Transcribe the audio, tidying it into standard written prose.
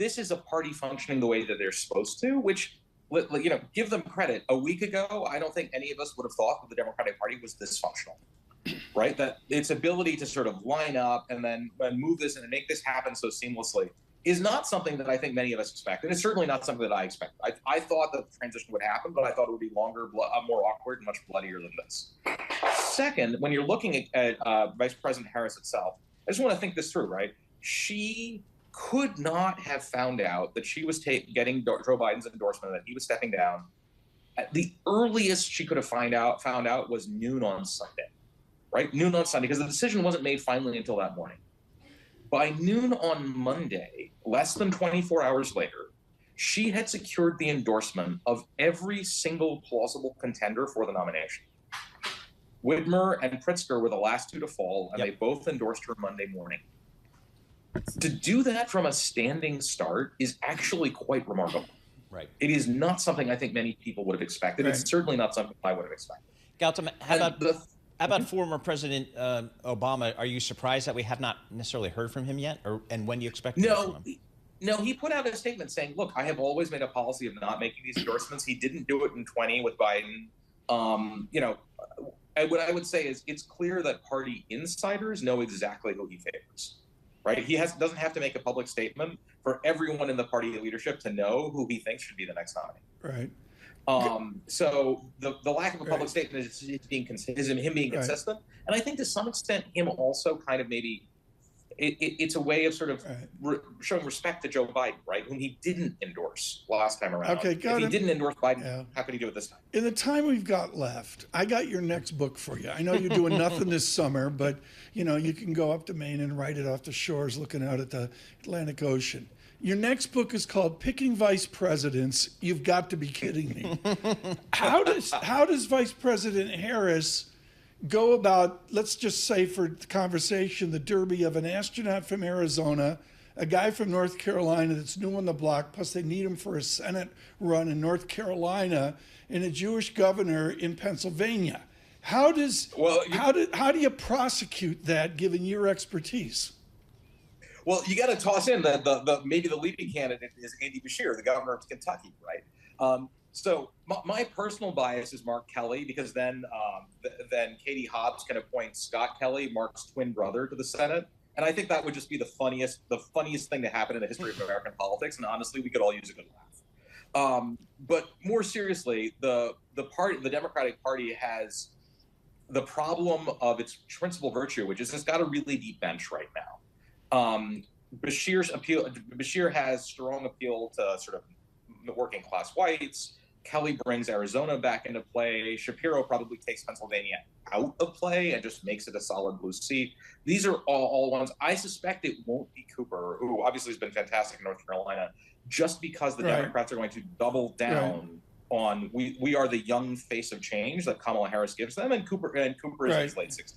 this is a party functioning the way that they're supposed to, which, give them credit. A week ago, I don't think any of us would have thought that the Democratic Party was dysfunctional, right? That its ability to sort of line up and then move this and make this happen so seamlessly is not something that I think many of us expect. And it's certainly not something that I expect. I thought that the transition would happen, but I thought it would be longer, more awkward, and much bloodier than this. Second, when you're looking at Vice President Harris itself, I just want to think this through, right? She could not have found out that she was getting Joe Biden's endorsement, that he was stepping down. At the earliest she could have found out was noon on Sunday, right? Noon on Sunday, because the decision wasn't made finally until that morning. By noon on Monday, less than 24 hours later, she had secured the endorsement of every single plausible contender for the nomination. Whitmer and Pritzker were the last two to fall, and they both endorsed her Monday morning. To do that from a standing start is actually quite remarkable. Right. It is not something I think many people would have expected. Right. It's certainly not something I would have expected. Gautam, how about former President Obama? Are you surprised that we have not necessarily heard from him yet? And when do you expect to hear from him? No, he put out a statement saying, look, I have always made a policy of not making these endorsements. He didn't do it in 20 with Biden. What I would say is it's clear that party insiders know exactly who he favors, right? He doesn't have to make a public statement for everyone in the party leadership to know who he thinks should be the next nominee. Right. So the lack of a public statement is him being consistent. And I think to some extent him also kind of maybe it's a way of sort of showing respect to Joe Biden, right, whom he didn't endorse last time around. Okay, if he didn't endorse Biden, how could he do it this time? In the time we've got left, I got your next book for you. I know you're doing nothing this summer, but you can go up to Maine and write it off the shores looking out at the Atlantic Ocean. Your next book is called Picking Vice Presidents. You've got to be kidding me. How does Vice President Harris go about, let's just say for the conversation, the derby of an astronaut from Arizona, a guy from North Carolina that's new on the block, plus they need him for a Senate run in North Carolina, and a Jewish governor in Pennsylvania? How do you prosecute that given your expertise? Well, you got to toss in maybe the leading candidate is Andy Beshear, the governor of Kentucky, right? So my personal bias is Mark Kelly, because then Katie Hobbs can appoint Scott Kelly, Mark's twin brother, to the Senate, and I think that would just be the funniest thing to happen in the history of American politics. And honestly, we could all use a good laugh. But more seriously, the Democratic Party has the problem of its principal virtue, which is it's got a really deep bench right now. Beshear has strong appeal to sort of working class whites. Kelly brings Arizona back into play. Shapiro probably takes Pennsylvania out of play and just makes it a solid blue seat. These are all ones. I suspect it won't be Cooper, who obviously has been fantastic in North Carolina, just because the Democrats are going to double down on we are the young face of change that Kamala Harris gives them, and Cooper is in his late 60s.